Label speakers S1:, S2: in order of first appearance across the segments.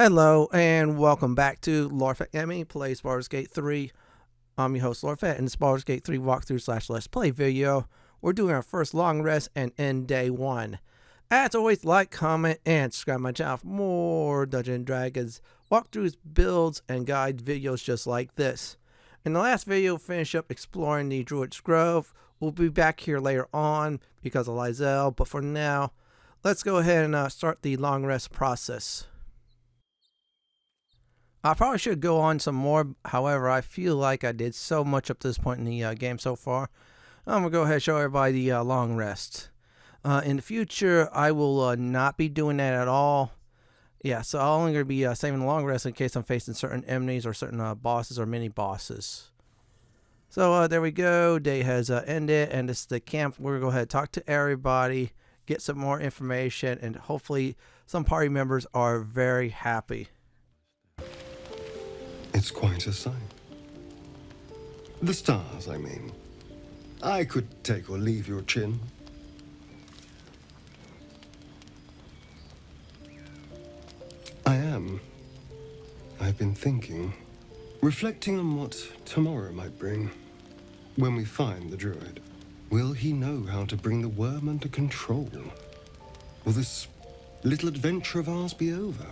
S1: Hello and welcome back to Lorfet Emmy Plays Baldur's Gate 3. I'm your host Lorfet, and this Baldur's Gate 3 walkthrough slash let's play video. We're doing our first long rest and end day 1. As always, like, comment, and subscribe my channel for more Dungeons & Dragons walkthroughs, builds, and guide videos just like this. In the last video, we finished up exploring the Druid Grove. We'll be back here later on because of Lae'zel, but for now, let's go ahead and start the long rest process. I probably should go on some more, however, I feel like I did so much up to this point in the game so far. I'm going to go ahead and show everybody the long rest. In the future, I will not be doing that at all. Yeah, so I'm only going to be saving the long rest in case I'm facing certain enemies or certain bosses or mini-bosses. So there we go, day has ended, and this is the camp. We're going to go ahead and talk to everybody, get some more information, and hopefully some party members are very happy.
S2: It's quite a sight. The stars, I mean. I could take or leave your chin. I am. I've been thinking, reflecting on what tomorrow might bring. When we find the druid, will he know how to bring the worm under control? Will this little adventure of ours be over?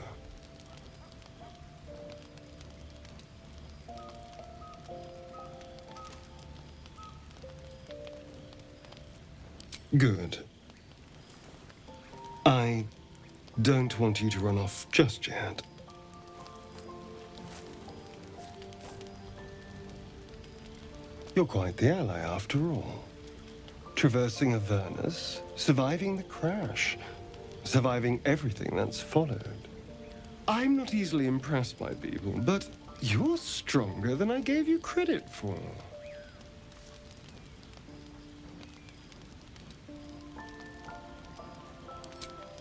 S2: Good. I don't want you to run off just yet. You're quite the ally after all. Traversing Avernus, surviving the crash, surviving everything that's followed. I'm not easily impressed by people, but you're stronger than I gave you credit for.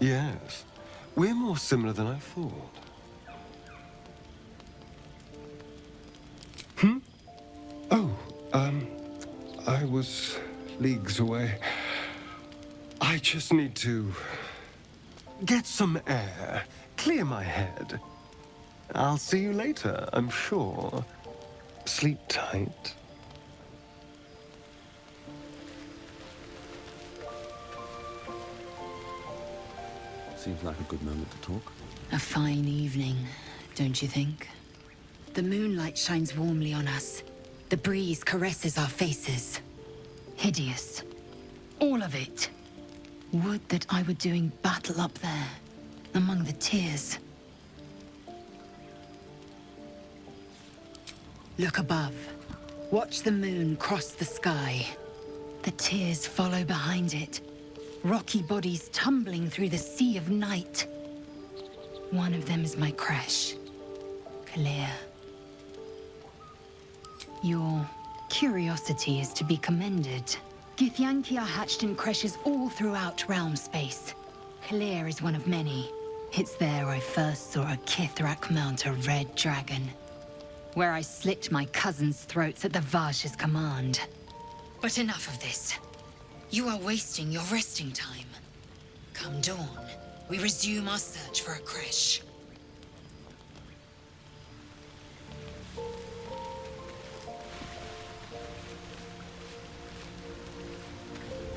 S2: Yes, we're more similar than I thought. Oh, I was leagues away. I just need to get some air, clear my head. I'll see you later, I'm sure. Sleep tight.
S3: Seems like a good moment to talk.
S4: A fine evening, don't you think? The moonlight shines warmly on us. The breeze caresses our faces. Hideous. All of it. Would that I were doing battle up there, among the tears. Look above. Watch the moon cross the sky. The tears follow behind it. Rocky bodies tumbling through the sea of night. One of them is my creche, Gale. Your curiosity is to be commended. Githyanki are hatched in creches all throughout realm space. Gale is one of many. It's there I first saw a Kithrak mount a red dragon, where I slit my cousins' throats at the Vash's command. But enough of this. You are wasting your resting time. Come dawn, we resume our search for a creche.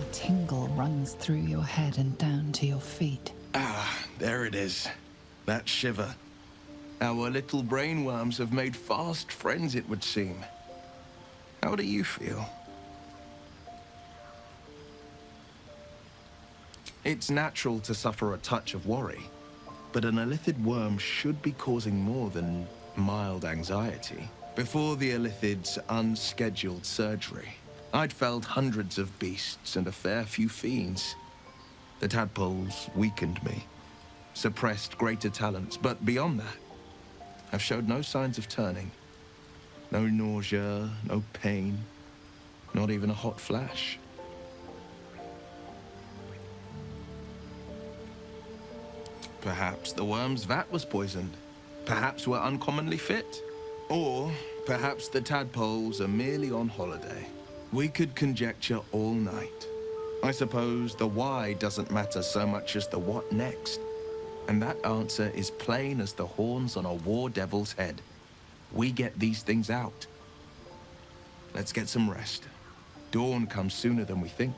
S5: A tingle runs through your head and down to your feet.
S6: Ah, there it is. That shiver. Our little brainworms have made fast friends, it would seem. How do you feel? It's natural to suffer a touch of worry, but an illithid worm should be causing more than mild anxiety. Before the illithid's unscheduled surgery, I'd felled hundreds of beasts and a fair few fiends. The tadpoles weakened me, suppressed greater talents, but beyond that, I've showed no signs of turning. No nausea, no pain, not even a hot flash. Perhaps the worm's vat was poisoned. Perhaps we're uncommonly fit. Or perhaps the tadpoles are merely on holiday. We could conjecture all night. I suppose the why doesn't matter so much as the what next. And that answer is plain as the horns on a war devil's head. We get these things out. Let's get some rest. Dawn comes sooner than we think.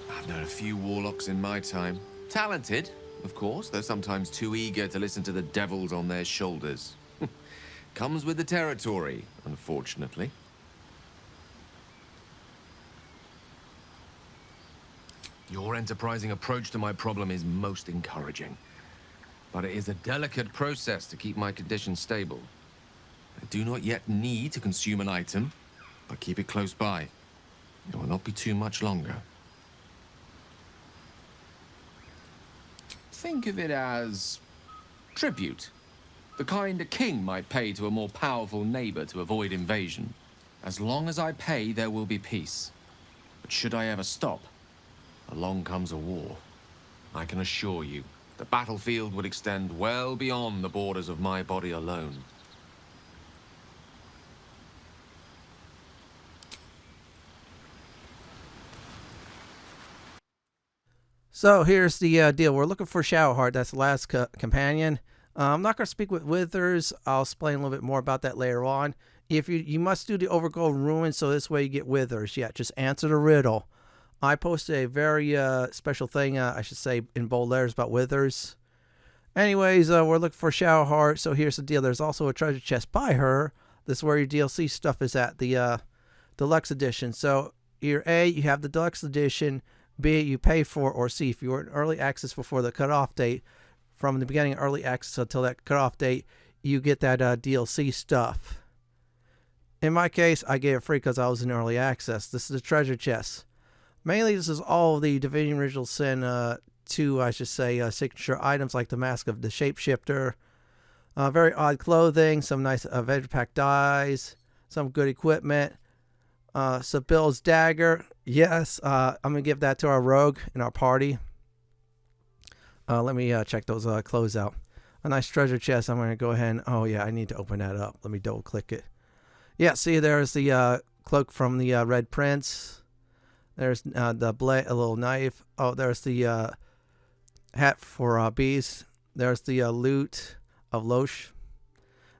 S7: I've known a few warlocks in my time. Talented, of course, though sometimes too eager to listen to the devils on their shoulders. Comes with the territory, unfortunately. Your enterprising approach to my problem is most encouraging. But it is a delicate process to keep my condition stable. I do not yet need to consume an item, but keep it close by. It will not be too much longer. Think of it as tribute. The kind a king might pay to a more powerful neighbor to avoid invasion. As long as I pay, there will be peace. But should I ever stop, along comes a war. I can assure you, the battlefield would extend well beyond the borders of my body alone.
S1: So here's the deal. We're looking for Shadowheart. That's the last companion. I'm not going to speak with Withers. I'll explain a little bit more about that later on. If you must do the Overgrown Ruins, so this way you get Withers. Yeah, just answer the riddle. I posted a very special thing, I should say, in bold letters about Withers. Anyways, we're looking for Shadowheart. So here's the deal. There's also a treasure chest by her. This is where your DLC stuff is at, the deluxe edition. So either A, you have the deluxe edition. B, you pay for, or C, if you were in early access before the cutoff date, from the beginning of early access until that cutoff date, you get that DLC stuff. In my case, I gave it free because I was in early access. This is a treasure chest. Mainly, this is all of the Divinity Original Sin 2, I should say, signature items like the Mask of the Shapeshifter, very odd clothing, some nice Veg Pack dies, some good equipment, Sabille's dagger. Yes, I'm going to give that to our rogue in our party. Let me check those clothes out. A nice treasure chest. I'm going to go ahead and... Oh, yeah, I need to open that up. Let me double click it. Yeah, see, there's the cloak from the Red Prince. There's the blade, a little knife. Oh, there's the hat for bees. There's the loot of Loesch.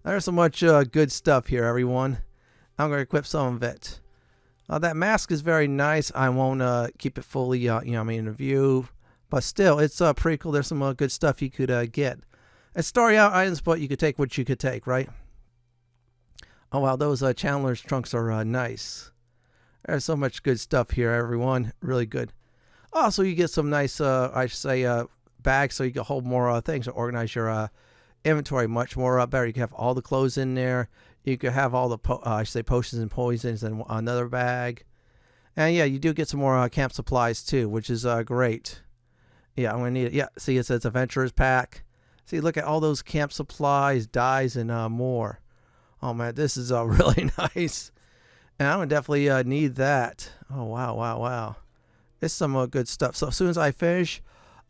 S1: There's so much good stuff here, everyone. I'm going to equip some of it. That mask is very nice. I won't keep it fully, in review. But still, it's pretty cool. There's some good stuff you could get. It's story out items, but you could take what you could take, right? Oh, wow, those Chandler's trunks are nice. There's so much good stuff here, everyone. Really good. Also, you get some nice, I should say, bags so you can hold more things to organize your inventory much more better. You can have all the clothes in there. You could have all the, potions and poisons in another bag. And yeah, you do get some more camp supplies too, which is great. Yeah, I'm going to need it. Yeah, see, it says Adventurer's Pack. See, look at all those camp supplies, dyes, and more. Oh, man, this is really nice. And I'm going to definitely need that. Oh, wow. It's some good stuff. So as soon as I finish,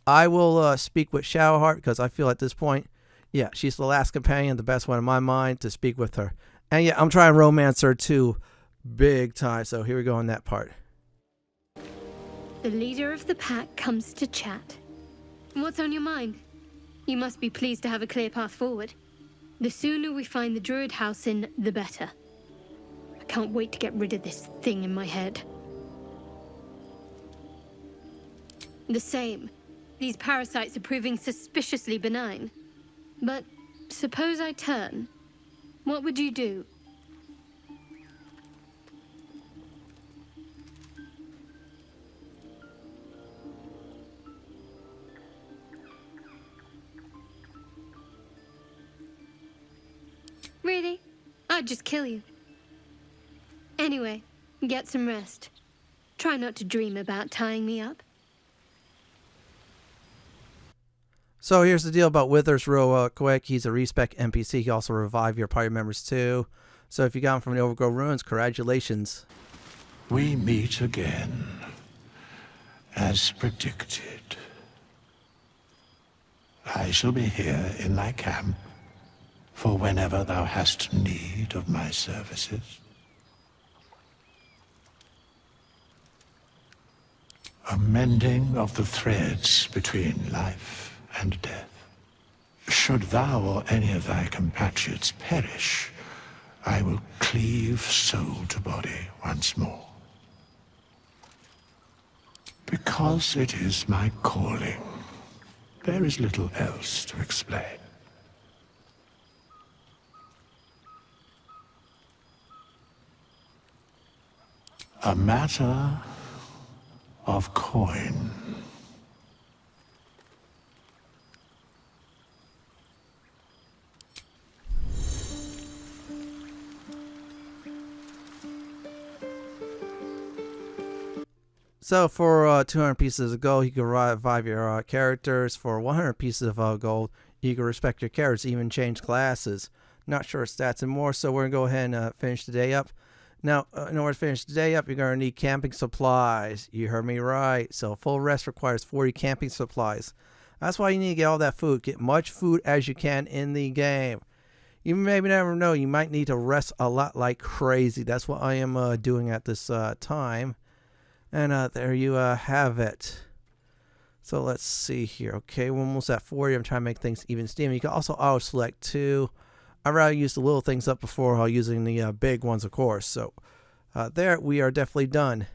S1: I will speak with Shadowheart because I feel at this point, yeah, she's the last companion, the best one in my mind to speak with her. And yeah, I'm trying to romance her too, big time. So here we go on that part.
S8: The leader of the pack comes to chat. What's on your mind? You must be pleased to have a clear path forward. The sooner we find the Druid house in, the better. I can't wait to get rid of this thing in my head. The same. These parasites are proving suspiciously benign. But suppose I turn. What would you do? Really? I'd just kill you. Anyway, get some rest. Try not to dream about tying me up.
S1: So here's the deal about Withers real quick. He's a Respec NPC. He can also revive your party members too. So if you got him from the Overgrown Ruins, congratulations.
S9: We meet again, as predicted. I shall be here in thy camp for whenever thou hast need of my services. A mending of the threads between life and death. Should thou or any of thy compatriots perish, I will cleave soul to body once more. Because it is my calling, there is little else to explain. A matter of coin.
S1: So for 200 pieces of gold, you can revive your characters. For 100 pieces of gold, you can respect your characters, even change classes. Not sure stats and more, so we're going to go ahead and finish the day up. Now, in order to finish the day up, you're going to need camping supplies. You heard me right. So full rest requires 40 camping supplies. That's why you need to get all that food. Get much food as you can in the game. You maybe never know. You might need to rest a lot like crazy. That's what I am doing at this time. And there you have it. So let's see here. Okay, we're almost at 40. I'm trying to make things even steam. You can also auto-select too. I'd rather use the little things up before using the big ones, of course. So there, we are definitely done.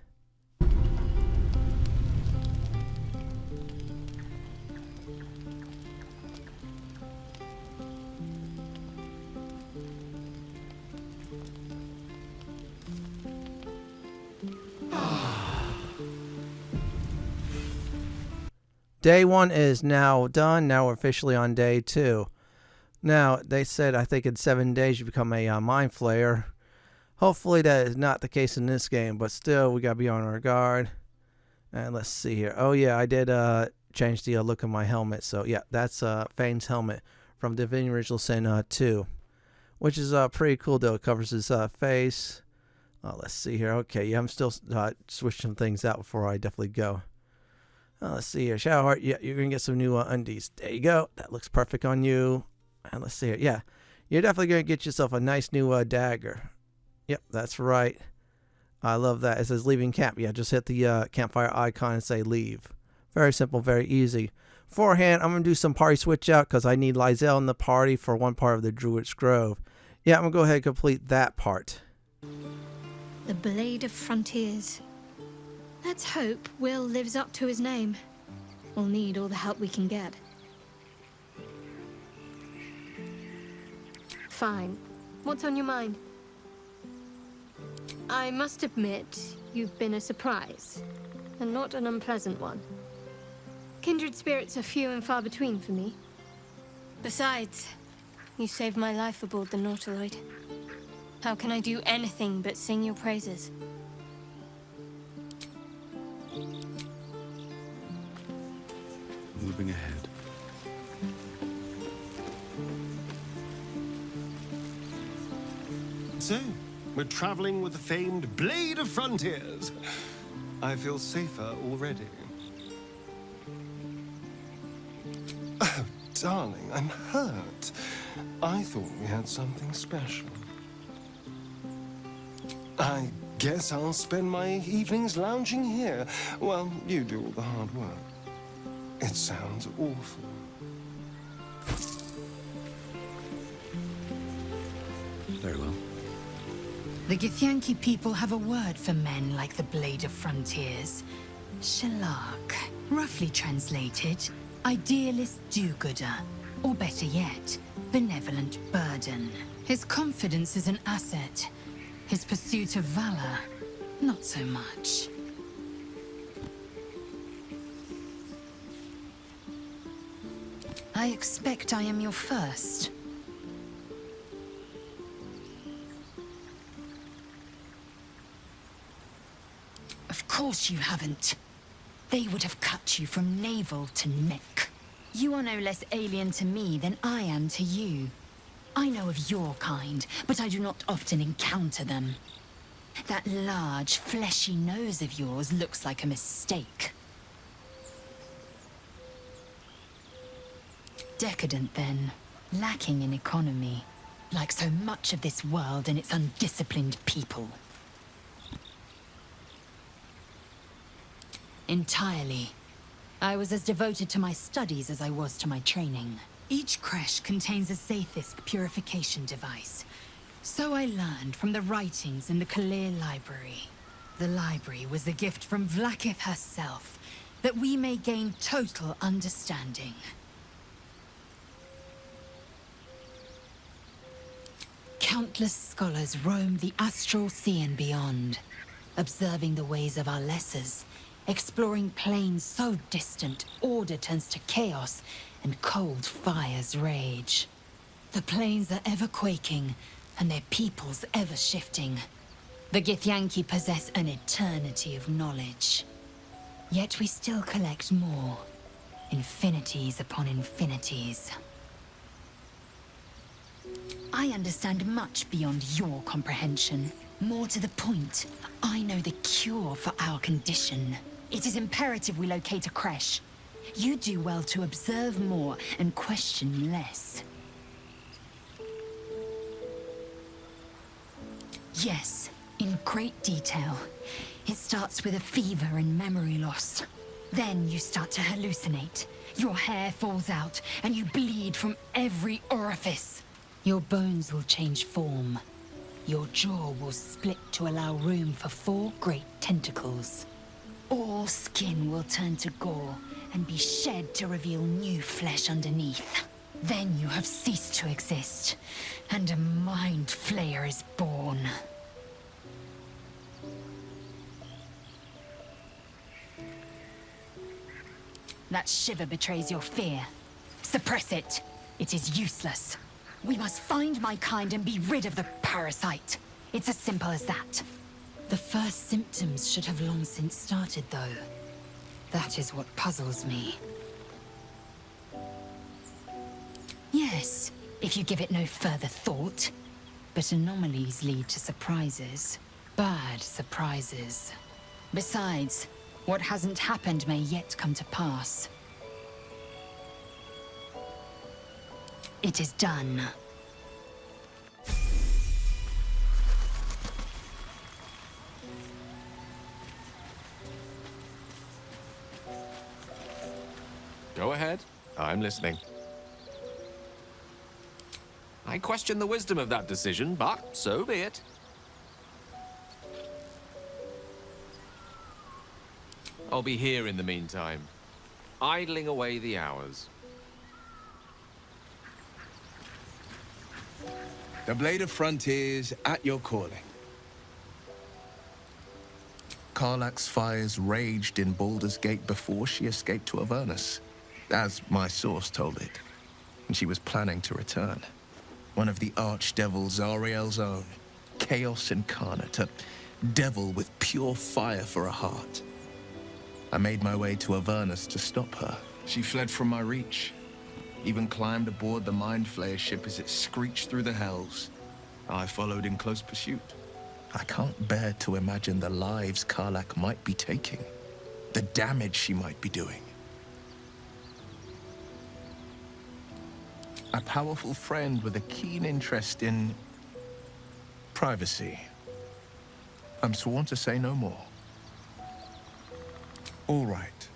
S1: Day 1 is now done. Now we're officially on day 2. Now, they said, I think in 7 days you become a mind flayer. Hopefully that is not the case in this game, but still, we gotta be on our guard. And let's see here. Oh yeah, I did change the look of my helmet. So yeah, that's Fane's helmet from Divinity Original Sin 2. Which is pretty cool though. It covers his face. Let's see here. Okay, yeah, I'm still switching some things out before I definitely go. Let's see here. Shadowheart, yeah, you're going to get some new undies. There you go. That looks perfect on you. And let's see here. Yeah, you're definitely going to get yourself a nice new dagger. Yep, that's right. I love that. It says leaving camp. Yeah, just hit the campfire icon and say leave. Very simple, very easy. Beforehand, I'm going to do some party switch out because I need Lae'zel in the party for one part of the Druid Grove. Yeah, I'm going to go ahead and complete that part.
S8: The Blade of Frontiers. Let's hope Wyll lives up to his name. We'll need all the help we can get. Fine. What's on your mind? I must admit, you've been a surprise, and not an unpleasant one. Kindred spirits are few and far between for me. Besides, you saved my life aboard the Nautiloid. How can I do anything but sing your praises?
S3: Moving ahead.
S2: So, we're traveling with the famed Blade of Frontiers. I feel safer already. Oh, darling, I'm hurt. I thought we had something special. I guess I'll spend my evenings lounging here while you do all the hard work. It sounds awful.
S3: Very well.
S4: The Githyanki people have a word for men like the Blade of Frontiers. Shalak. Roughly translated, idealist do-gooder. Or better yet, benevolent burden. His confidence is an asset. His pursuit of valor, not so much. I expect I am your first. Of course you haven't. They would have cut you from navel to neck. You are no less alien to me than I am to you. I know of your kind, but I do not often encounter them. That large, fleshy nose of yours looks like a mistake. Decadent, then. Lacking in economy. Like so much of this world and its undisciplined people. Entirely. I was as devoted to my studies as I was to my training. Each creche contains a Zaithisk purification device. So I learned from the writings in the Kalir library. The library was a gift from Vlaakith herself, that we may gain total understanding. Countless scholars roam the astral sea and beyond, observing the ways of our lessers, exploring planes so distant, order turns to chaos, and cold fires rage. The planes are ever quaking, and their peoples ever shifting. The Githyanki possess an eternity of knowledge. Yet we still collect more. Infinities upon infinities. I understand much beyond your comprehension. More to the point, I know the cure for our condition. It is imperative we locate a creche. You do well to observe more and question less. Yes, in great detail. It starts with a fever and memory loss. Then you start to hallucinate. Your hair falls out, and you bleed from every orifice. Your bones will change form. Your jaw will split to allow room for 4 great tentacles. All skin will turn to gore and be shed to reveal new flesh underneath. Then you have ceased to exist, and a mind flayer is born. That shiver betrays your fear. Suppress it. It is useless. We must find my kind and be rid of the parasite. It's as simple as that. The first symptoms should have long since started, though. That is what puzzles me. Yes, if you give it no further thought. But anomalies lead to surprises. Bad surprises. Besides, what hasn't happened may yet come to pass. It is done.
S7: Go ahead. I'm listening. I question the wisdom of that decision, but so be it. I'll be here in the meantime, idling away the hours.
S6: The Blade of Frontiers at your calling. Karlach's fires raged in Baldur's Gate before she escaped to Avernus, as my source told it, and she was planning to return. One of the archdevils Zariel's own, chaos incarnate, a devil with pure fire for a heart. I made my way to Avernus to stop her. She fled from my reach, even climbed aboard the Mind Flayer ship as it screeched through the hells. I followed in close pursuit. I can't bear to imagine the lives Karlach might be taking, the damage she might be doing. A powerful friend with a keen interest in privacy. I'm sworn to say no more. All right.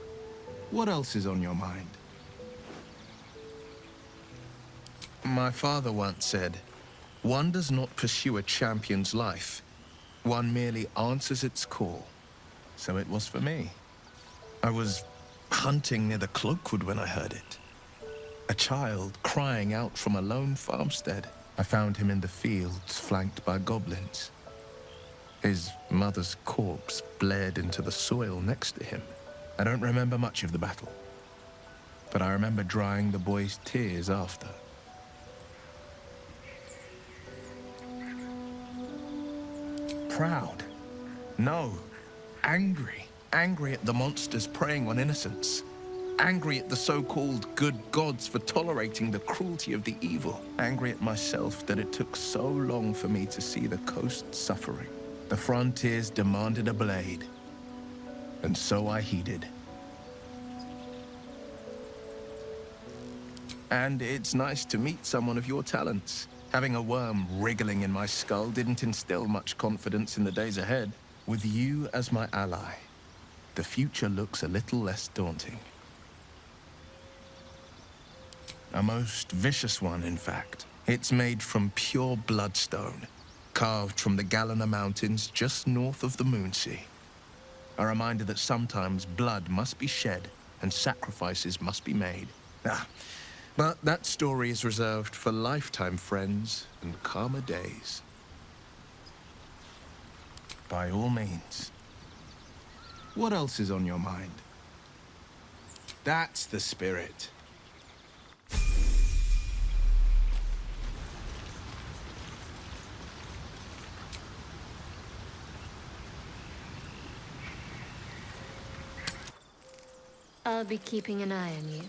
S6: What else is on your mind? My father once said, one does not pursue a champion's life. One merely answers its call. So it was for me. I was hunting near the Cloakwood when I heard it. A child crying out from a lone farmstead. I found him in the fields, flanked by goblins. His mother's corpse bled into the soil next to him. I don't remember much of the battle, but I remember drying the boy's tears after. Proud? No. Angry. Angry at the monsters preying on innocents. Angry at the so-called good gods for tolerating the cruelty of the evil. Angry at myself that it took so long for me to see the coast suffering. The frontiers demanded a blade, and so I heeded. And it's nice to meet someone of your talents. Having a worm wriggling in my skull didn't instill much confidence in the days ahead. With you as my ally, the future looks a little less daunting. A most vicious one, in fact. It's made from pure bloodstone, carved from the Galena Mountains just north of the Moonsea. A reminder that sometimes blood must be shed and sacrifices must be made. But that story is reserved for lifetime friends and calmer days. By all means. What else is on your mind? That's the spirit.
S8: I'll be keeping an eye on you.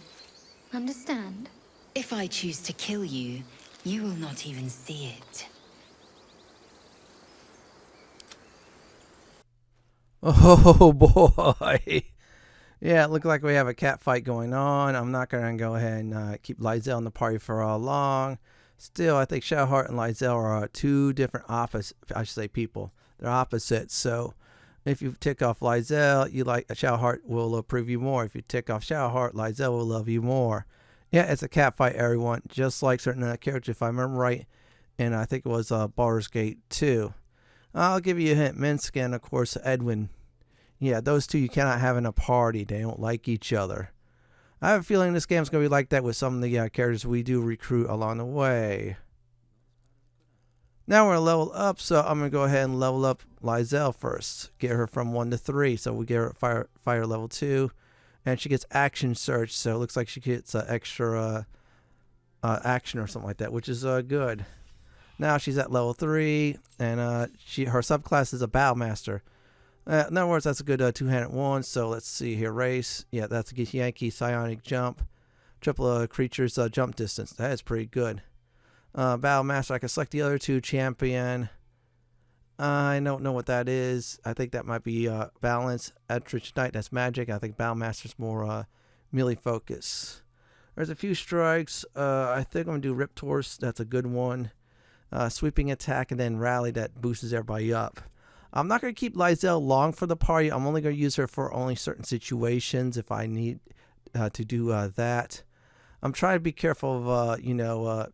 S8: Understand?
S4: If I choose to kill you, you will not even see it.
S1: Oh boy. Yeah, it looked like we have a cat fight going on. I'm not going to go ahead and keep Lae'zel in the party for long. Still, I think Shadowheart and Lae'zel are two different people. They're opposites. So if you tick off Lae'zel, Shadowheart will approve you more. If you tick off Shadowheart, Lae'zel will love you more. Yeah, it's a cat fight, everyone. Just like certain characters, if I remember right. And I think it was Baldur's Gate 2. I'll give you a hint. Minsk and, of course, Edwin. Yeah, those two you cannot have in a party. They don't like each other. I have a feeling this game's going to be like that with some of the characters we do recruit along the way. Now we're going to level up, so I'm going to go ahead and level up Lae'zel first. Get her from 1 to 3, so we get her fire level 2. And she gets action surge, so it looks like she gets extra action or something like that, which is good. Now she's at level 3, and her subclass is a Battlemaster. In other words, that's a good two-handed one. So let's see here. Race. Yeah, that's a Yankee psionic jump. Triple creatures jump distance. That is pretty good. Battlemaster. I can select the other two. Champion. I don't know what that is. I think that might be Balance. Eldritch Knight. That's magic. I think Battlemaster's more melee focus. There's a few strikes. I think I'm going to do Rip Torse. That's a good one. Sweeping attack and then rally that boosts everybody up. I'm not going to keep Lae'zel long for the party. I'm only going to use her for only certain situations if I need to do that. I'm trying to be careful of,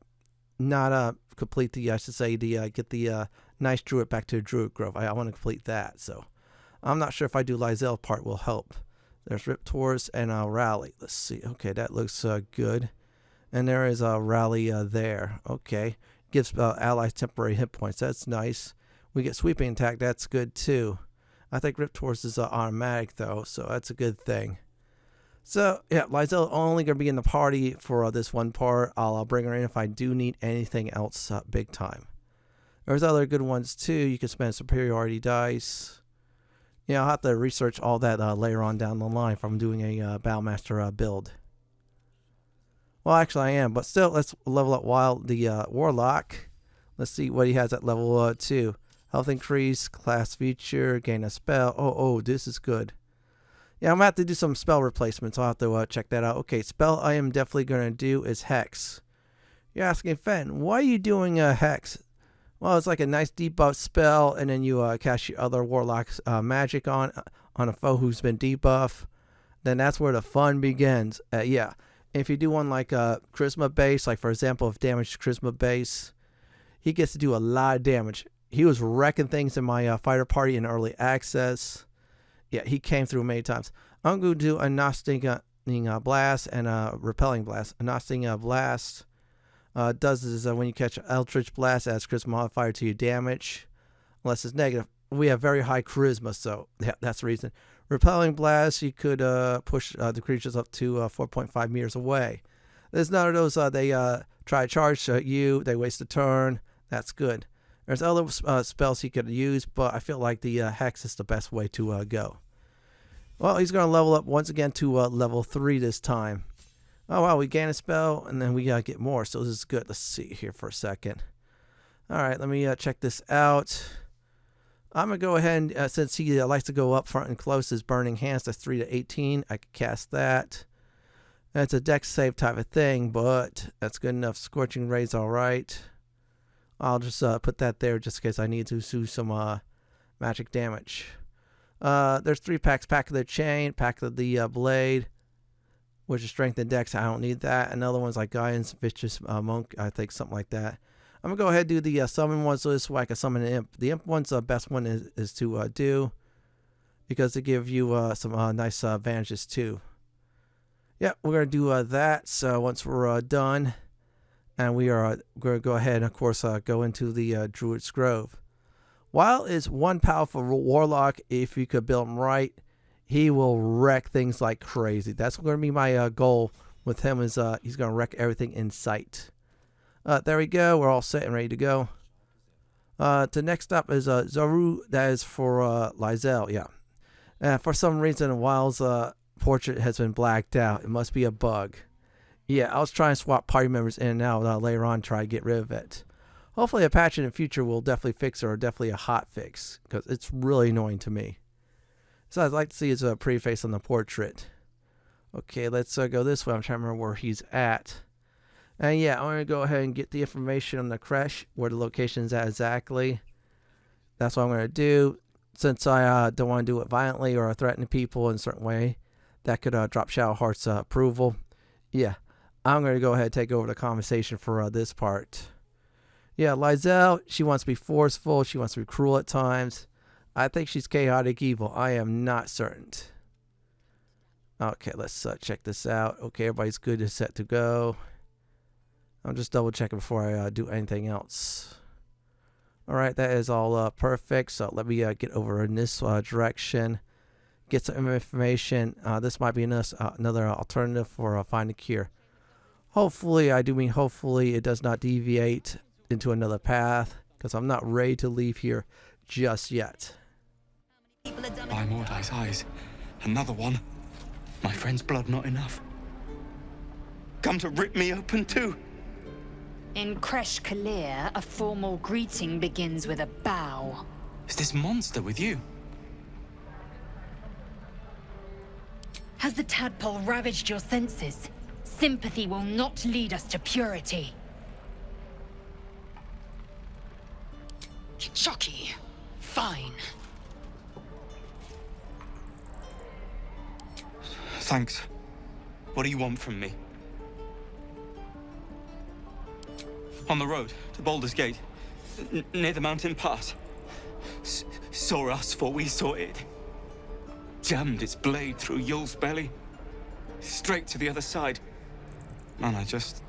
S1: not complete the, get the nice druid back to Druid Grove. I want to complete that. So I'm not sure if I do Lae'zel part will help. There's Rip Torse and Rally. Let's see. Okay, that looks good. And there is a Rally there. Okay. Gives allies temporary hit points. That's nice. We get sweeping attack. That's good too. I think Rip Torse is automatic though, so that's a good thing. So yeah, Lae'zel only gonna be in the party for this one part. I'll bring her in if I do need anything else big time. There's other good ones too. You can spend superiority dice. Yeah, I'll have to research all that later on down the line if I'm doing a Battlemaster build. Well, actually I am, but still, let's level up Wyll, the Warlock. Let's see what he has at level 2. Health increase, class feature, gain a spell. Oh, this is good. Yeah, I'm going to have to do some spell replacements. I'll have to check that out. Okay, spell I am definitely going to do is Hex. You're asking, Fenton, why are you doing a Hex? Well, it's like a nice debuff spell, and then you cast your other Warlock's magic on a foe who's been debuffed. Then that's where the fun begins. Yeah. If you do one like Charisma base, like for example, if damage Charisma base, he gets to do a lot of damage. He was wrecking things in my fighter party in early access. Yeah, he came through many times. I'm going to do a Gnostic Blast and a Repelling Blast. A Gnostic Blast does is when you catch an Eldritch Blast, adds Charisma modifier to your damage, unless it's negative. We have very high Charisma, so yeah, that's the reason. Repelling Blast, you could push the creatures up to 4.5 meters away. There's none of those, they try to charge you, they waste a turn. That's good. There's other spells he could use, but I feel like the Hex is the best way to go. Well, he's going to level up once again to level 3 this time. Oh, wow, we gain a spell, and then we get more, so this is good. Let's see here for a second. All right, let me check this out. I'm going to go ahead and, since he likes to go up front and close, his Burning Hands, that's 3 to 18. I can cast that. That's a dex save type of thing, but that's good enough. Scorching Ray's all right. I'll just put that there just in case I need to do some magic damage. There's 3 packs: pack of the chain, pack of the blade, which is strength and dex. I don't need that. Another one's like guidance, vicious monk, I think, something like that. I'm gonna go ahead and do the summon one, so this way I can summon an imp. The imp one's the best one is to do, because they give you some nice advantages too. Yeah, we're gonna do that. So once we're done, and we are gonna go ahead and of course go into the Druid Grove. Wyll is one powerful warlock. If you could build him right, he will wreck things like crazy. That's going to be my goal with him. Is he's going to wreck everything in sight. There we go. We're all set and ready to go. The next up is Zorru. That is for Lae'zel. Yeah. For some reason, Wyll's portrait has been blacked out. It must be a bug. Yeah, I was trying to swap party members in and out later on, try to get rid of it. Hopefully a patch in the future will definitely fix it, or definitely a hot fix, because it's really annoying to me. So I'd like to see his pretty face on the portrait. Okay, let's go this way. I'm trying to remember where he's at. And yeah, I'm going to go ahead and get the information on the creche, where the location is at exactly. That's what I'm going to do. Since I don't want to do it violently or threaten people in a certain way, that could drop Shadowheart's approval. Yeah, I'm going to go ahead and take over the conversation for this part. Yeah, Lae'zel, she wants to be forceful. She wants to be cruel at times. I think she's chaotic evil. I am not certain. Okay, let's check this out. Okay, everybody's good and set to go. I'm just double checking before I do anything else. All right, that is all perfect. So let me get over in this direction. Get some information. This might be another alternative for finding a cure. Hopefully, I do mean hopefully, it does not deviate into another path, because I'm not ready to leave here just yet.
S10: By Mordai's eyes, another one. My friend's blood not enough. Come to rip me open too.
S4: In Creche, a formal greeting begins with a bow.
S10: Is this monster with you?
S4: Has the tadpole ravaged your senses? Sympathy will not lead us to purity. Shocky. Fine.
S10: Thanks. What do you want from me? On the road to Baldur's Gate, near the mountain pass. Saw us, for we saw it. Jammed its blade through Yul's belly. Straight to the other side. And I just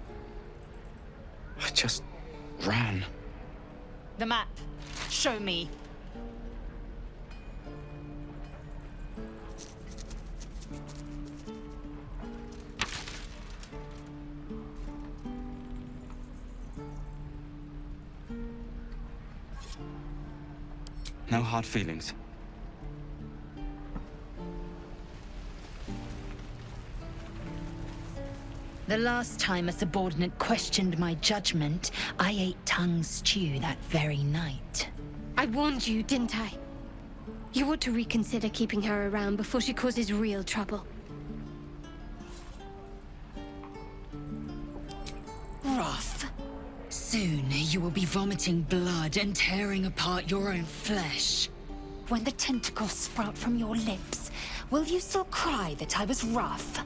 S10: ran.
S4: The map. Show me.
S10: No hard feelings.
S4: The last time a subordinate questioned my judgment, I ate tongue stew that very night.
S8: I warned you, didn't I? You ought to reconsider keeping her around before she causes real trouble.
S4: Wrath. Soon you will be vomiting blood and tearing apart your own flesh. When the tentacles sprout from your lips, will you still cry that I was rough?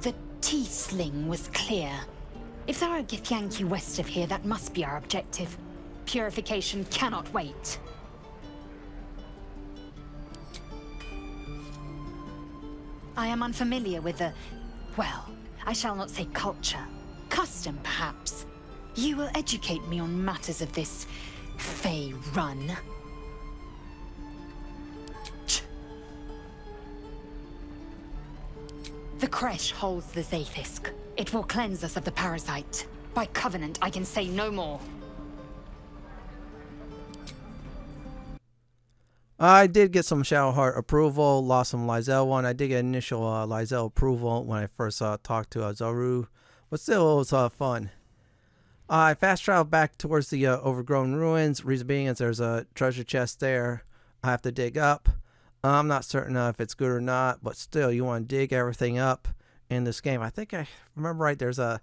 S4: The tiefling was clear. If there are Githyanki west of here, that must be our objective. Purification cannot wait. I am unfamiliar with the... well, I shall not say culture. Custom, perhaps. You will educate me on matters of this... Fey run. The creche holds the Zaithisk. It will cleanse us of the parasite. By covenant, I can say no more.
S1: I did get some Shadowheart approval, lost some Lae'zel one. I did get initial Lae'zel approval when I first talked to Zorru, but still it was fun. I fast traveled back towards the Overgrown Ruins. Reason being is there's a treasure chest there I have to dig up. I'm not certain if it's good or not, but still, you want to dig everything up in this game. I think I remember right, there's a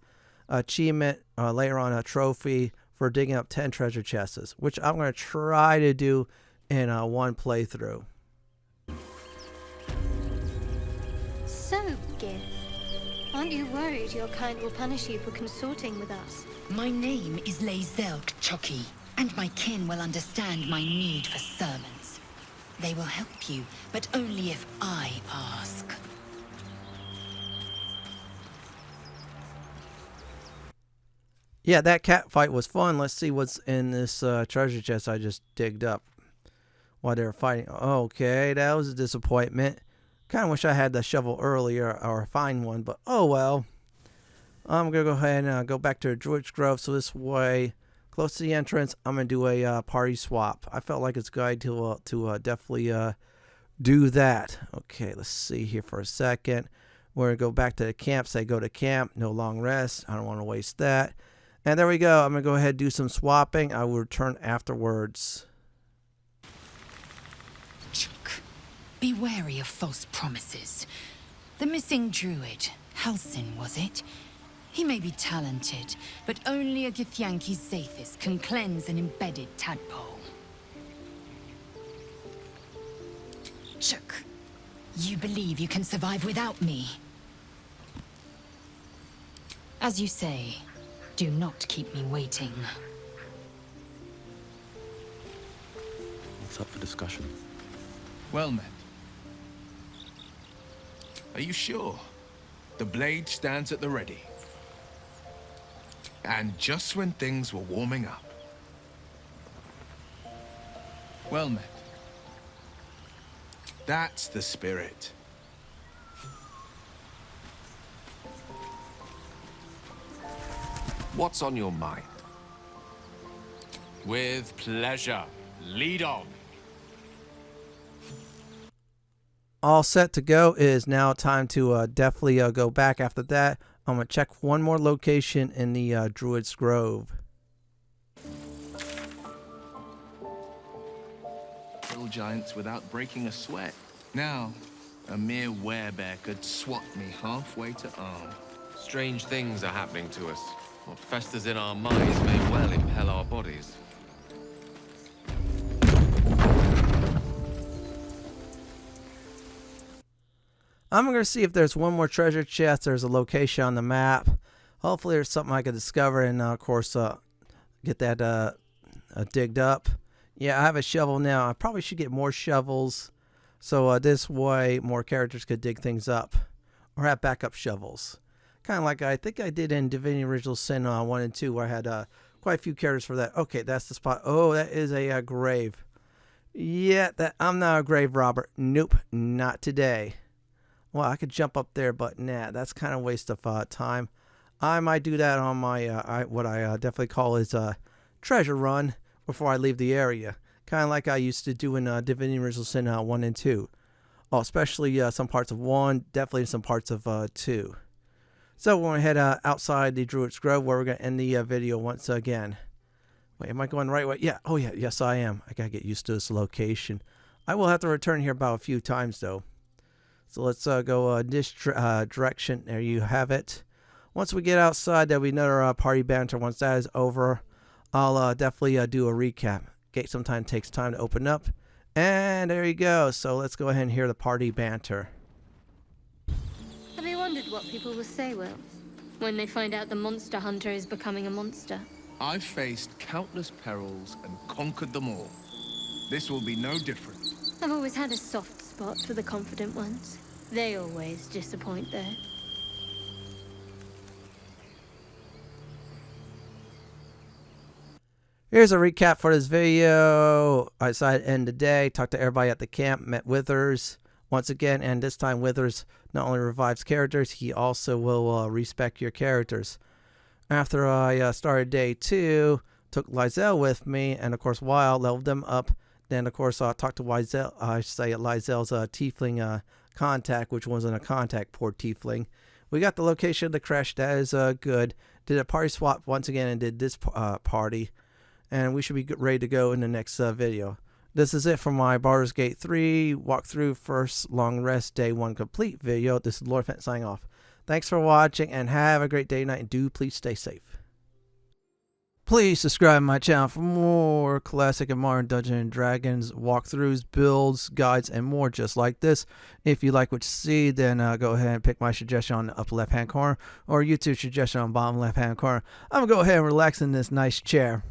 S1: achievement later on, a trophy for digging up 10 treasure chests, which I'm going to try to do in one playthrough.
S8: So, Gale, aren't you worried your kind will punish you for consorting with us?
S4: My name is Lae'zel, and my kin will understand my need for servants. They will help you, but only if I ask.
S1: Yeah, that cat fight was fun. Let's see what's in this treasure chest I just digged up while they were fighting. Okay, that was a disappointment. Kind of wish I had the shovel earlier or find one, but oh well. I'm going to go ahead and go back to Druid Grove. So this way, close to the entrance, I'm going to do a party swap. I felt like it's good to definitely do that. Okay, let's see here for a second. We're going to go back to the camp. Say go to camp. No long rest. I don't want to waste that. And there we go. I'm going to go ahead and do some swapping. I will return afterwards.
S4: Chuck, be wary of false promises. The missing druid, Halsin, was it? He may be talented, but only a Githyanki Zathis can cleanse an embedded tadpole. Chuck, you believe you can survive without me? As you say, do not keep me waiting.
S3: What's up for discussion?
S6: Well met. Are you sure? The blade stands at the ready. And just when things were warming up. Well met. That's the spirit.
S7: What's on your mind? With pleasure. Lead on.
S1: All set to go. It is now time to definitely go back after that. I'm going to check one more location in the Druid's Grove.
S6: Kill giants without breaking a sweat. Now, a mere werebear could swat me halfway to arm.
S7: Strange things are happening to us. What festers in our minds may well impel our bodies.
S1: I'm going to see if there's one more treasure chest. There's a location on the map. Hopefully there's something I can discover and, of course, get that digged up. Yeah, I have a shovel now. I probably should get more shovels so this way more characters could dig things up or have backup shovels. Kind of like I think I did in Divinity Original Sin 1 and 2 where I had quite a few characters for that. Okay, that's the spot. Oh, that is a grave. Yeah, I'm not a grave robber. Nope, not today. Well, I could jump up there, but nah, that's kind of a waste of time. I might do that on my what I definitely call is a treasure run before I leave the area. Kind of like I used to do in Divinity Original Sin 1 and 2. Oh, especially some parts of 1, definitely some parts of 2. So we're going to head outside the Druid's Grove where we're going to end the video once again. Wait, am I going the right way? Yeah, oh yeah, yes I am. I got to get used to this location. I will have to return here about a few times though. So let's go this direction. There you have it. Once we get outside, there'll be another party banter. Once that is over, I'll definitely do a recap. Gate sometimes takes time to open up. And there you go. So let's go ahead and hear the party banter.
S8: Have you wondered what people will say, Wyll, when they find out the monster hunter is becoming a monster?
S6: I've faced countless perils and conquered them all. This will be no different.
S8: I've always had a soft spot for the confident ones. They always disappoint, though.
S1: Here's a recap for this video. I decided to end the day, talked to everybody at the camp, met Withers once again, and this time Withers not only revives characters, he also will respec your characters. After I started day 2, took Lae'zel with me, and of course Wyll leveled them up. Then of course I talked to Lae'zel's tiefling contact, which wasn't a contact, poor tiefling. We got the location of the creche, that is good. Did a party swap once again and did this party. And we should be ready to go in the next video. This is it for my Baldur's Gate 3 walkthrough first long rest day 1 complete video. This is Lord Fenton signing off. Thanks for watching and have a great day and night. And do please stay safe. Please subscribe to my channel for more classic and modern Dungeons & Dragons walkthroughs, builds, guides, and more just like this. If you like what you see, then go ahead and pick my suggestion on the upper left-hand corner or YouTube suggestion on the bottom left-hand corner. I'm going to go ahead and relax in this nice chair.